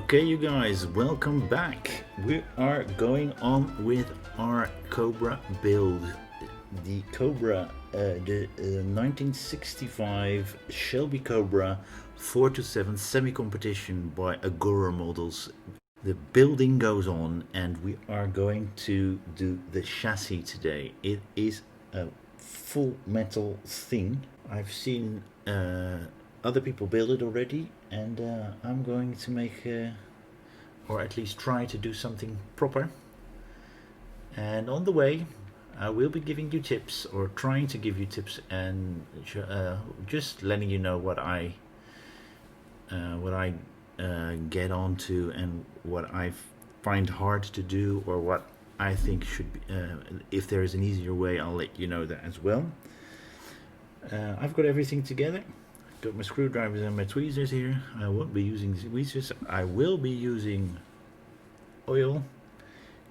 Okay, you guys, welcome back. We are going on with our Cobra build. The Cobra, the 1965 Shelby Cobra 4-7 semi-competition by Agora Models. The building goes on and we are going to do the chassis today. It is a full metal thing. I've seen other people build it already, and I'm going to make or at least try to do something proper. And on the way I will be giving you tips, or trying to give you tips, and just letting you know what I get onto and what I find hard to do, or what I think should be, if there is an easier way, I'll let you know that as well. I've got everything together. Got my screwdrivers and my tweezers here. I won't be using tweezers. I will be using oil,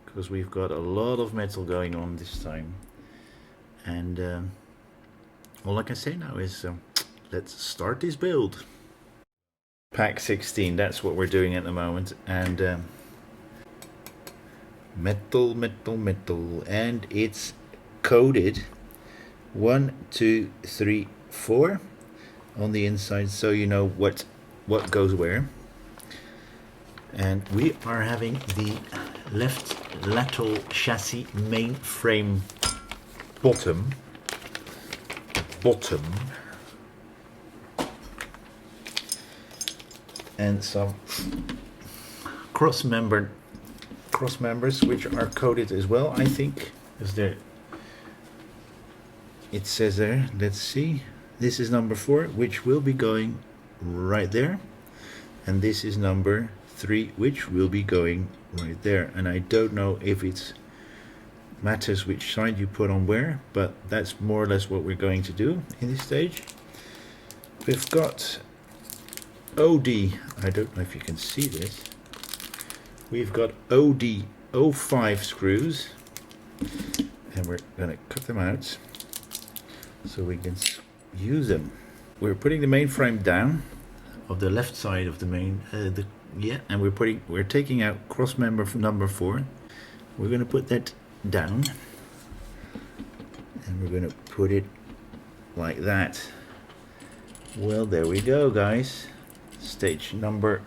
because we've got a lot of metal going on this time. And all I can say now is let's start this build. Pack 16, that's what we're doing at the moment. And metal, and it's coded 1, 2, 3, 4 on the inside, so you know what goes where. And we are having the left lateral chassis main frame bottom and some cross members which are coated as well, I think, is there. It says there, let's see, this is number 4, which will be going right there, and this is number 3, which will be going right there. And I don't know if it matters which side you put on where, but that's more or less what we're going to do in this stage. We've got OD, I don't know if you can see this, we've got OD 05 screws, and we're going to cut them out so we can use them. We're putting the main frame down of the left side of the main, and we're taking out cross member number 4. We're going to put that down, and we're going to put it like that. Well, there we go, guys. Stage number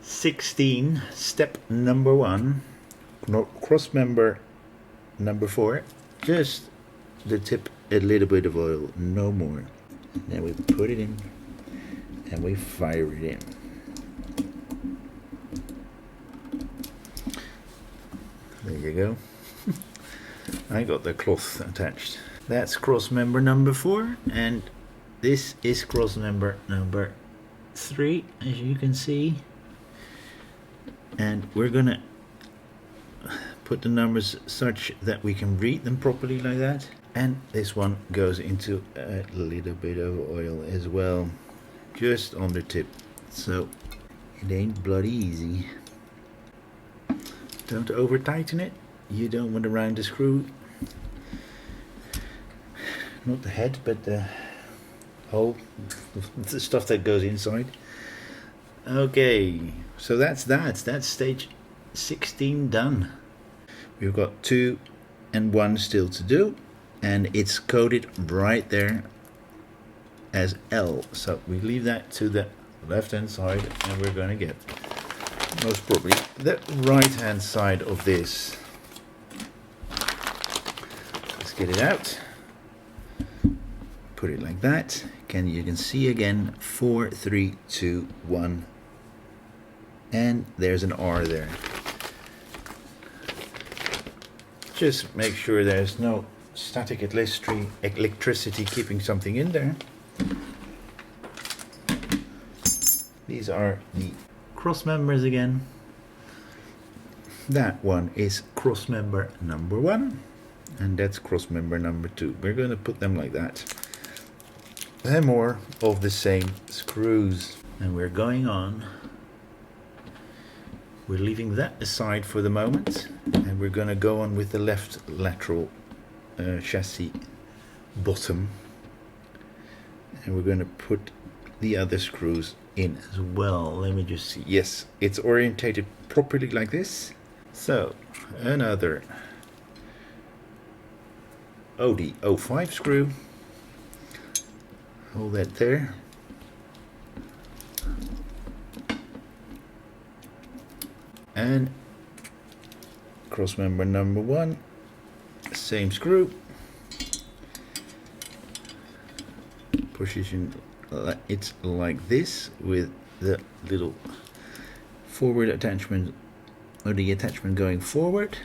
16, step number 1, cross member number 4, just the tip, a little bit of oil, no more. And then we put it in and we fire it in. There you go. I got the cloth attached. That's cross member number 4, and this is cross member number 3, as you can see. And we're gonna put the numbers such that we can read them properly like that. And this one goes into a little bit of oil as well, just on the tip, so it ain't bloody easy. Don't over tighten it, you don't want to round the screw, not the head but the hole, the stuff that goes inside. Okay, so that's stage 16 done. We've got 2 and 1 still to do, and it's coded right there as L, so we leave that to the left hand side, and we're going to get most probably the right hand side of this. Let's get it out, put it like that. You can see again 4, 3, 2, 1, and there's an R there. Just make sure there's no static electricity keeping something in there. These are the cross members again. That one is cross member number 1, and that's cross member number 2. We're going to put them like that. They're more of the same screws, and we're going on. We're leaving that aside for the moment, and we're going to go on with the left lateral chassis bottom, and we're going to put the other screws in as well. Let me just see. Yes, it's orientated properly like this. So another OD05 screw. Hold that there. And cross member number 1, same screw. Position it's like this with the little forward attachment, or the attachment going forward.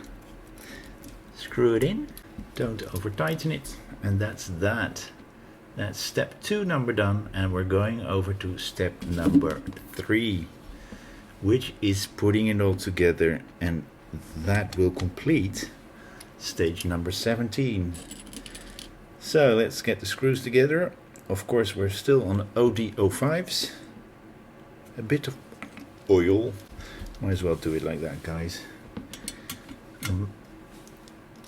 Screw it in, don't over tighten it, and that's that. That's step 2 number done, and we're going over to step number 3, which is putting it all together, and that will complete stage number 17. So let's get the screws together. Of course, we're still on OD05s. A bit of oil. Might as well do it like that, guys. I'm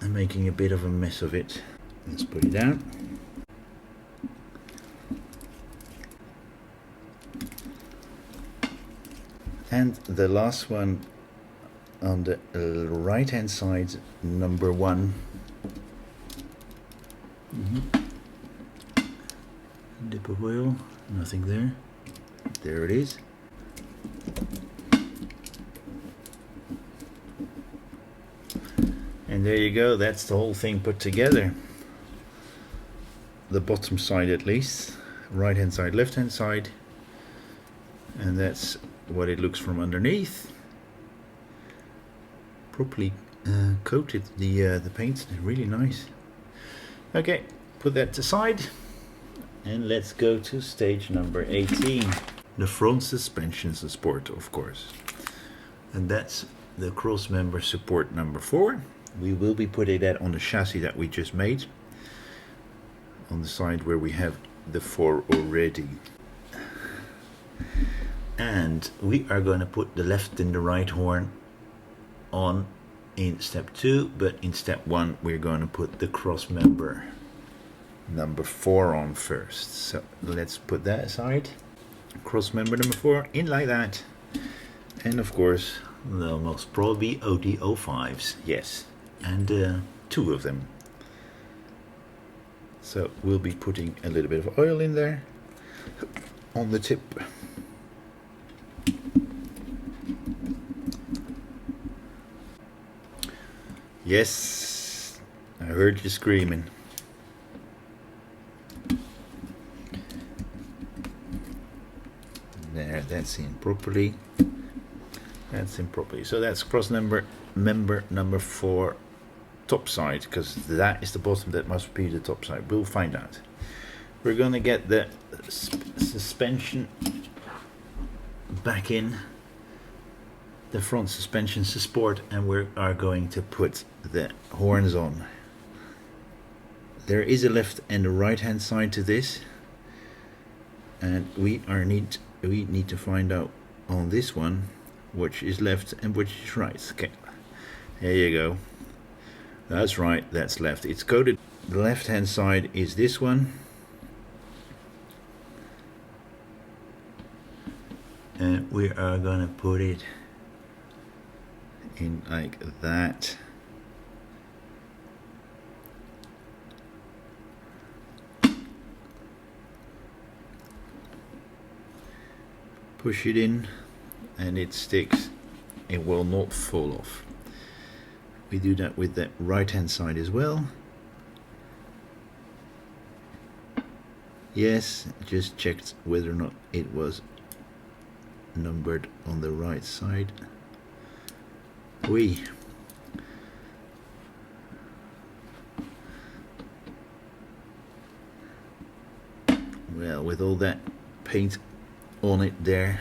making a bit of a mess of it. Let's put it down. And the last one on the right hand side, number 1. Dip of oil, nothing there. There it is. And there you go, that's the whole thing put together. The bottom side at least, right hand side, left hand side, and that's what it looks from underneath. Properly coated, the paint, really nice. Okay, put that aside. And let's go to stage number 18. The front suspension support, of course. And that's the cross member support number 4. We will be putting that on the chassis that we just made. On the side where we have the 4 already. And we are going to put the left and the right horn on in step 2. But in step 1 we're going to put the cross member number 4 on first. So let's put that aside. Cross member number 4 in like that. And of course they'll most probably OD05s, yes, and 2 of them. So we'll be putting a little bit of oil in there on the tip. Yes, I heard you screaming. There, that's in properly. That's in properly. So that's cross member number 4 top side, because that is the bottom, that must be the top side. We'll find out. We're going to get the suspension back in, the front suspension support, and we are going to put the horns on. There is a left and a right hand side to this, and we need to find out on this one which is left and which is right. Okay, there you go. That's right, that's left. It's coded. The left hand side is this one, and we are gonna put it in like that. Push it in and it sticks. It will not fall off. We do that with the right hand side as well. Yes, just checked whether or not it was numbered on the right side. Well, with all that paint on it there,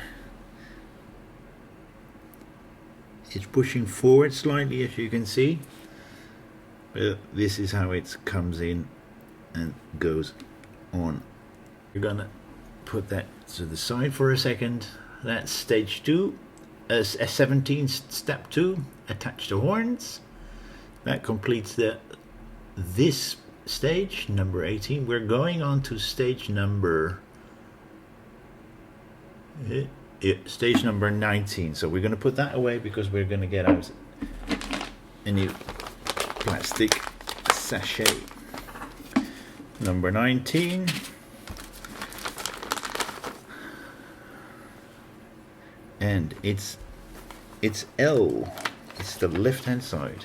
it's pushing forward slightly, as you can see. This is how it comes in and goes on. We're gonna put that to the side for a second. That's stage 2, 17, step 2. Attach the horns. That completes this stage number 18. We're going on to stage number Stage number 19. So we're going to put that away because we're going to get out a new plastic sachet. Number 19. And it's L. It's the left hand side.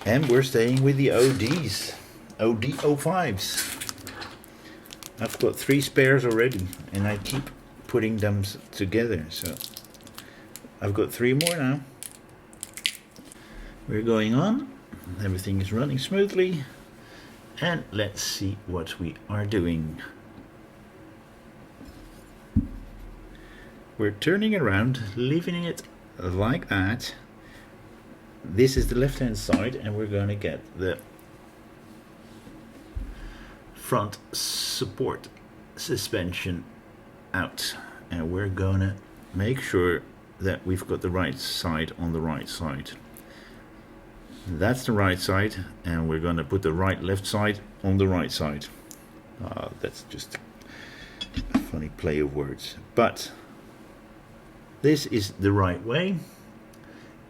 And we're staying with the ODs. OD05s. I've got 3 spares already, and I keep putting them together, so I've got 3 more now. We're going on, everything is running smoothly, and let's see what we are doing. We're turning around, leaving it like that. This is the left hand side, and we're going to get the front support suspension out, and we're gonna make sure that we've got the right side on the right side. That's the right side, and we're gonna put the left side on the right side. That's just a funny play of words, but this is the right way.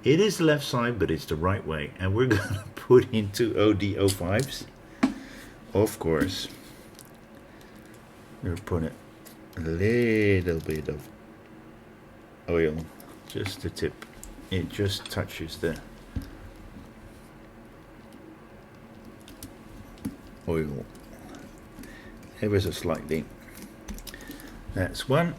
It is the left side, but it's the right way, and we're gonna put in 2 OD05s. Of course, we're putting a little bit of oil, just the tip. It just touches the oil ever so slightly. That's one.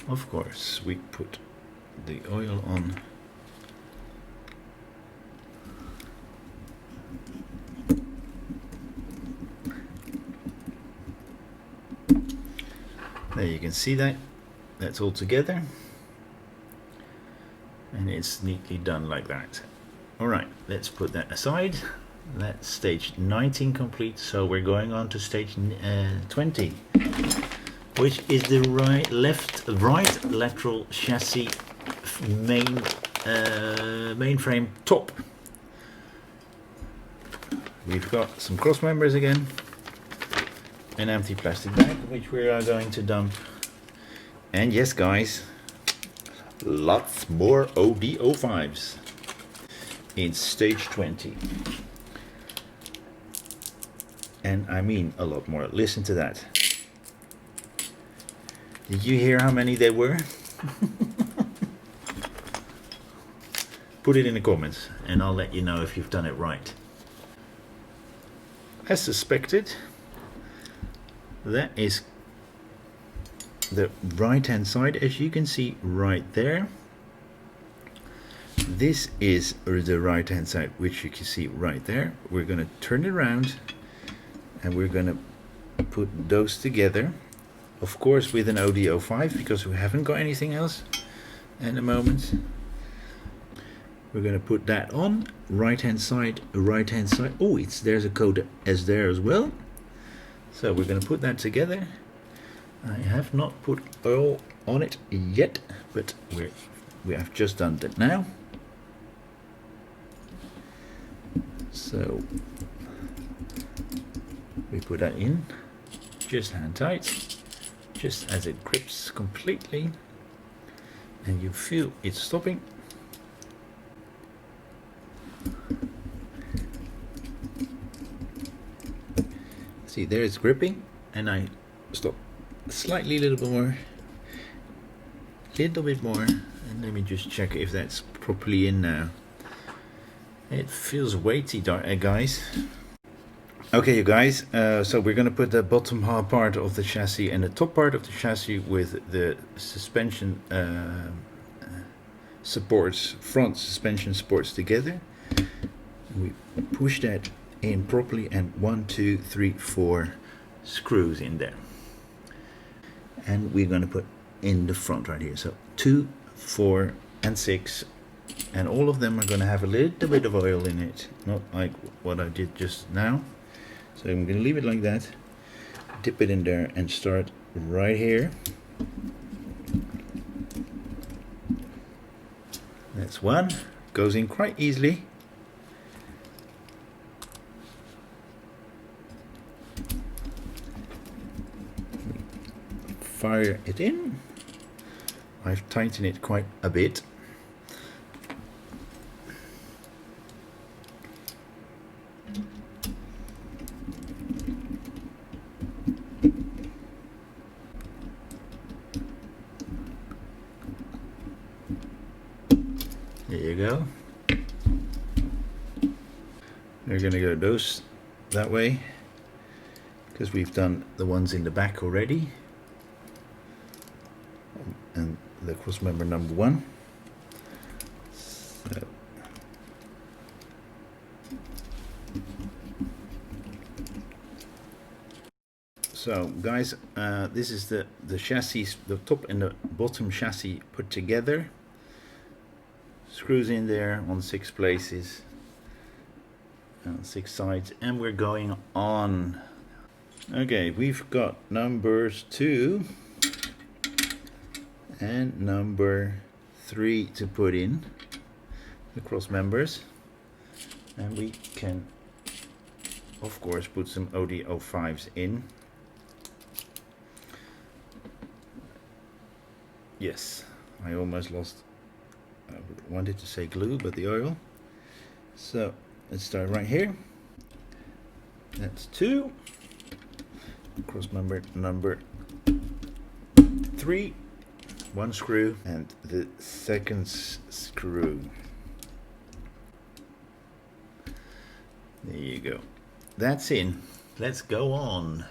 Of course, we put the oil on. There you can see that's all together, and it's neatly done like that. Alright, let's put that aside. That's stage 19 complete, so we're going on to stage 20, which is the right lateral chassis mainframe top. We've got some cross members again, an empty plastic bag which we are going to dump, and yes guys, lots more OD05s in stage 20, and I mean a lot more. Listen to that. Did you hear how many there were? Put it in the comments and I'll let you know if you've done it right. As suspected, that is the right hand side, as you can see right there. This is the right hand side, which you can see right there. We're going to turn it around and we're going to put those together, of course with an OD05, because we haven't got anything else at the moment. We're going to put that on right hand side. Oh, there's a code as there as well. So we're going to put that together. I have not put oil on it yet, but we have just done that now. So we put that in, just hand tight, just as it grips completely, and you feel it's stopping. See, there it's gripping, and I stop slightly, a little bit more, and let me just check if that's properly in now. It feels weighty, guys. Okay, you guys, so we're going to put the bottom half part of the chassis and the top part of the chassis with the suspension supports, front suspension supports together. We push that in properly, and 1, 2, 3, 4 screws in there. And we're going to put in the front right here. So 2, 4, and 6. And all of them are going to have a little bit of oil in it, not like what I did just now. So I'm going to leave it like that, dip it in there, and start right here. That's one, goes in quite easily. fire it in. I've tightened it quite a bit. There you go. We're going to go those that way because we've done the ones in the back already, and the cross member number 1. So guys, this is the chassis, the top and the bottom chassis put together. Screws in there on 6 places, on 6 sides, and we're going on. Okay, we've got numbers 2 and number 3 to put in the cross members, and we can of course put some OD05s in. Yes, I almost lost, I wanted to say glue, but the oil. So let's start right here. That's 2. Cross member number 3, 1 screw, and the second screw. There you go. That's in. Let's go on.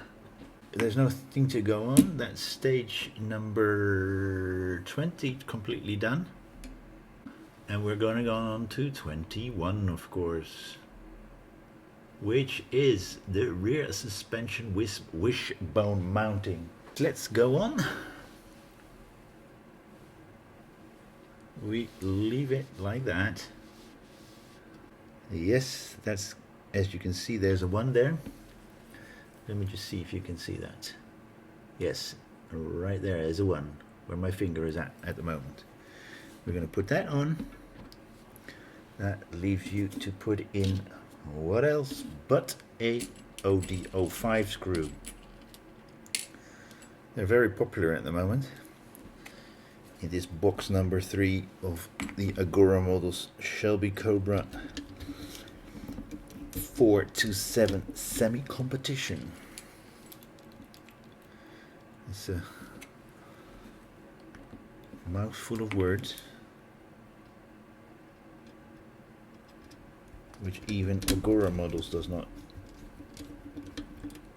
There's nothing to go on. That's stage number 20 completely done. And we're going to go on to 21, of course, which is the rear suspension wishbone mounting. Let's go on. We leave it like that. Yes, that's, as you can see, there's a 1 there. Let me just see if you can see that. Yes, right there is a 1 where my finger is at the moment. We're going to put that on. That leaves you to put in what else but a OD05 screw. They're very popular at the moment. It is box number 3 of the Agora models Shelby Cobra 427 semi-competition. It's a mouthful of words, which even Agora models does not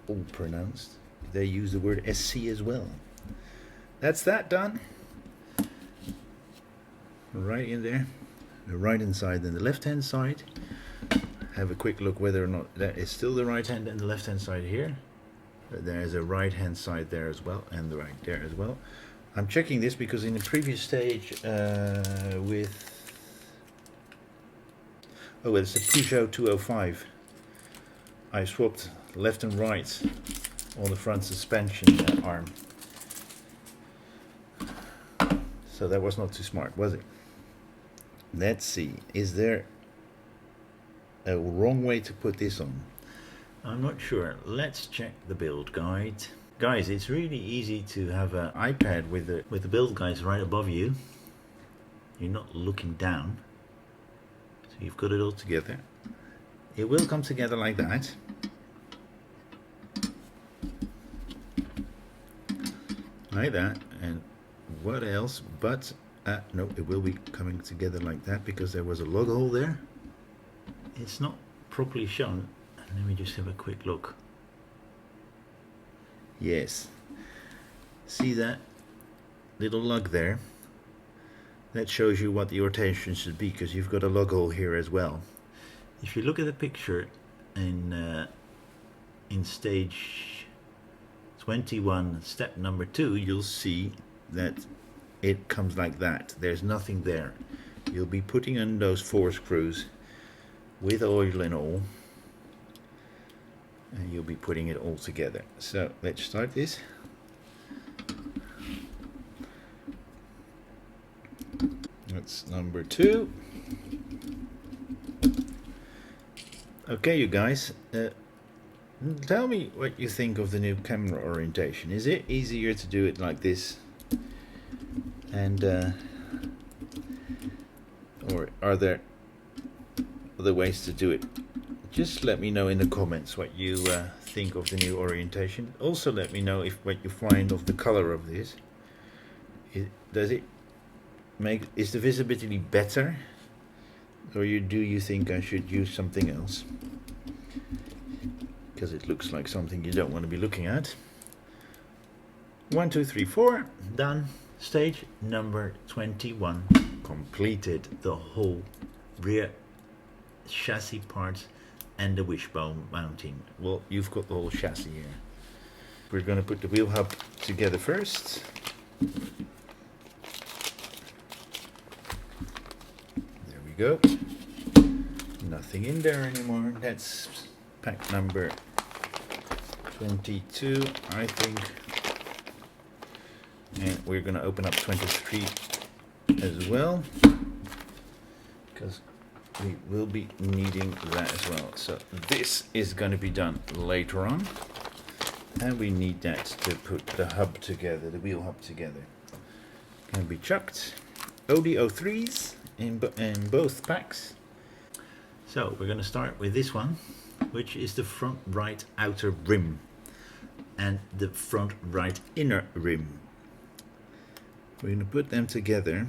all pronounce. They use the word SC as well. That's that done. Right in there, the right hand side and the left hand side. Have a quick look whether or not that is still the right hand and the left hand side here. There's a right hand side there as well, and the right there as well. I'm checking this because in the previous stage it's a Peugeot 205. I swapped left and right on the front suspension arm. So that was not too smart, was it? Let's see, is there a wrong way to put this on? I'm not sure. Let's check the build guide. Guys, it's really easy to have an iPad with the build guides right above you. You're not looking down. So you've got it all together. It will come together like that. Like that. And what else but no, it will be coming together like that because there was a lug hole there. It's not properly shown. Let me just have a quick look. Yes, see that little lug there? That shows you what the rotation should be, because you've got a lug hole here as well. If you look at the picture in stage 21, step number 2, you'll see that it comes like that. There's nothing there. You'll be putting in those 4 screws with oil and all, and you'll be putting it all together. So let's start this. That's number 2. Okay, you guys, Tell me what you think of the new camera orientation. Is it easier to do it like this? And or are there other ways to do it? Just let me know in the comments what you think of the new orientation. Also let me know if what you find of the color of this. Does it make, is the visibility better, or do you think I should use something else? Because it looks like something you don't want to be looking at. 1, 2, 3, 4, done. Stage number 21 completed. The whole rear chassis parts and the wishbone mounting. Well, you've got the whole chassis here. We're going to put the wheel hub together first. There we go. Nothing in there anymore. That's pack number 22, I think. And we're going to open up 23 as well, because we will be needing that as well. So this is going to be done later on, and we need that to put the hub together, the wheel hub together. Can be chucked. OD03s in both packs. So we're going to start with this one, which is the front right outer rim and the front right inner rim. We're going to put them together,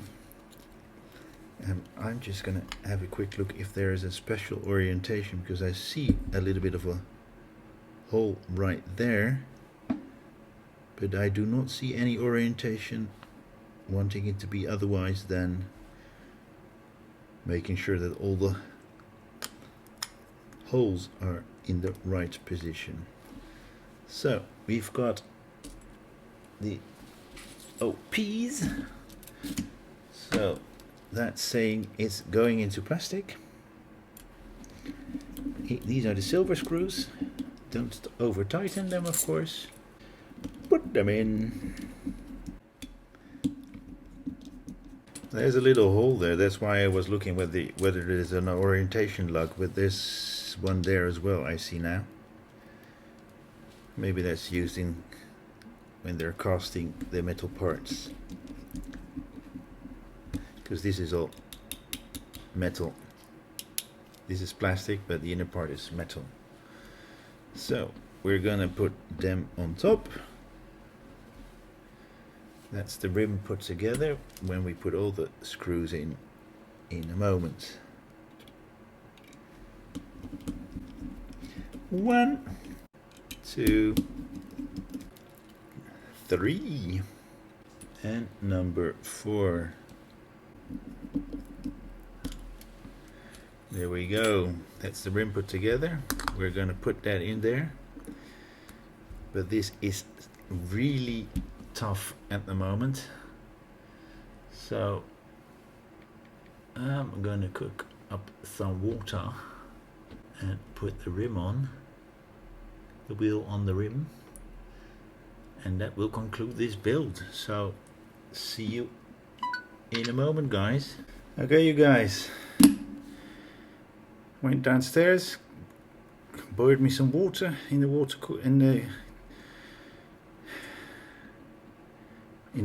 and I'm just going to have a quick look if there is a special orientation, because I see a little bit of a hole right there, but I do not see any orientation wanting it to be otherwise than making sure that all the holes are in the right position. So we've got the OPs, so that's saying it's going into plastic. These are the silver screws. Don't over tighten them, of course. Put them in. There's a little hole there. That's why I was looking whether there's an orientation lug with this one there as well. I see now. Maybe that's used in when they're casting the metal parts, because this is all metal. This is plastic, but the inner part is metal. So we're gonna put them on top. That's the rim put together when we put all the screws in a moment. 1, 2, 3, and number 4. There we go. That's the rim put together. We're going to put that in there, but this is really tough at the moment, so I'm going to cook up some water and put the rim on, the wheel on the rim, and that will conclude this build. So see you in a moment, guys. Okay, you guys, went downstairs, boiled me some water in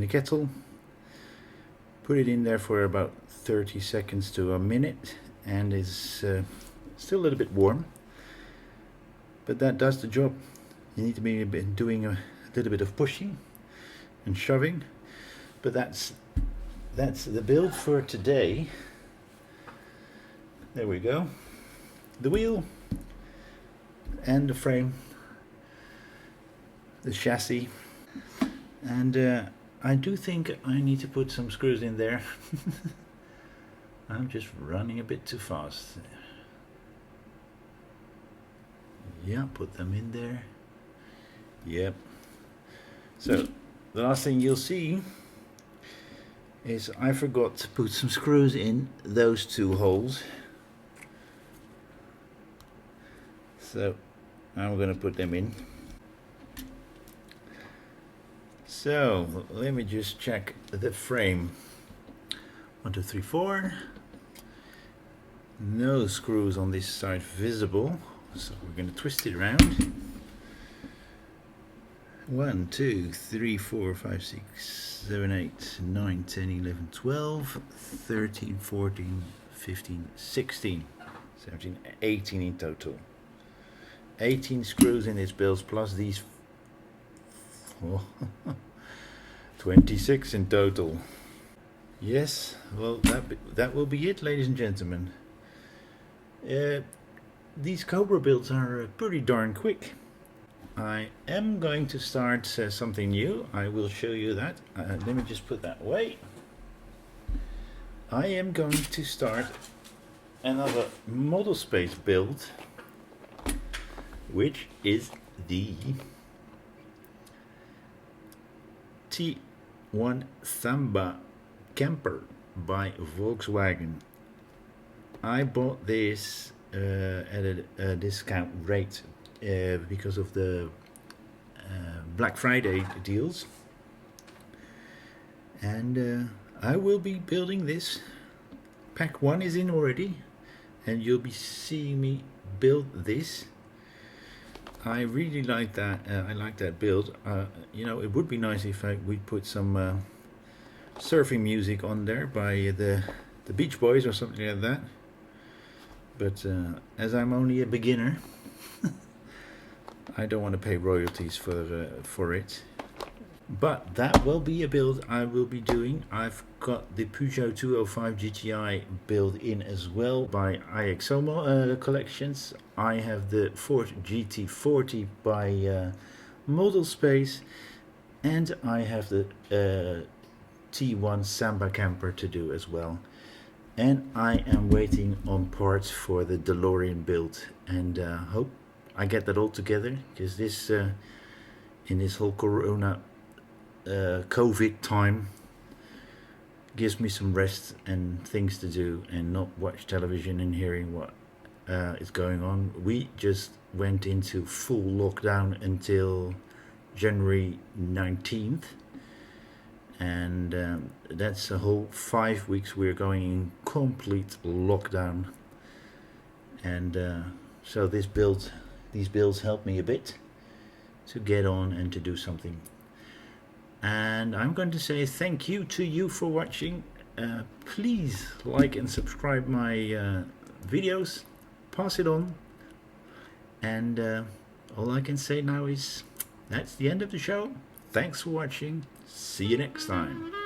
the kettle, put it in there for about 30 seconds to a minute, and it's still a little bit warm, but that does the job. You need to be doing a little bit of pushing and shoving, but that's the build for today. There we go. The wheel and the frame, the chassis, and I do think I need to put some screws in there. I'm just running a bit too fast. Yeah, put them in there. Yep. So the last thing you'll see is I forgot to put some screws in those 2 holes. So I'm going to put them in. So let me just check the frame. 1, 2, 3, 4. No screws on this side visible, so we're going to twist it around. 1, 2, 3, 4, 5, 6, 7, 8, 9, 10, 11, 12, 13, 14, 15, 16, 17, 18 in total. 18 screws in this build plus these 26 in total. Yes, well that will be it, ladies and gentlemen. These Cobra builds are pretty darn quick. I am going to start something new. I will show you that. Let me just put that away. I am going to start another model space build, which is the T1 Samba camper by Volkswagen. I bought this at a discount rate because of the Black Friday deals, and I will be building this. Pack 1 is in already, and you'll be seeing me build this. I really like that. I like that build. You know, it would be nice if we put some surfing music on there by the Beach Boys or something like that. But as I'm only a beginner, I don't want to pay royalties for it. But that will be a build I will be doing. I've got the Peugeot 205 GTI build in as well by iXomo collections. I have the Ford GT40 by Model Space, and I have the T1 Samba camper to do as well. And I am waiting on parts for the DeLorean build, and hope I get that all together, because this in this whole Corona COVID time gives me some rest and things to do, and not watch television and hearing what is going on. We just went into full lockdown until January 19th, and that's a whole 5 weeks we're going in complete lockdown. And so these builds help me a bit to get on and to do something. And I'm going to say thank you to you for watching. Please like and subscribe my videos, pass it on, and all I can say now is that's the end of the show. Thanks for watching. See you next time.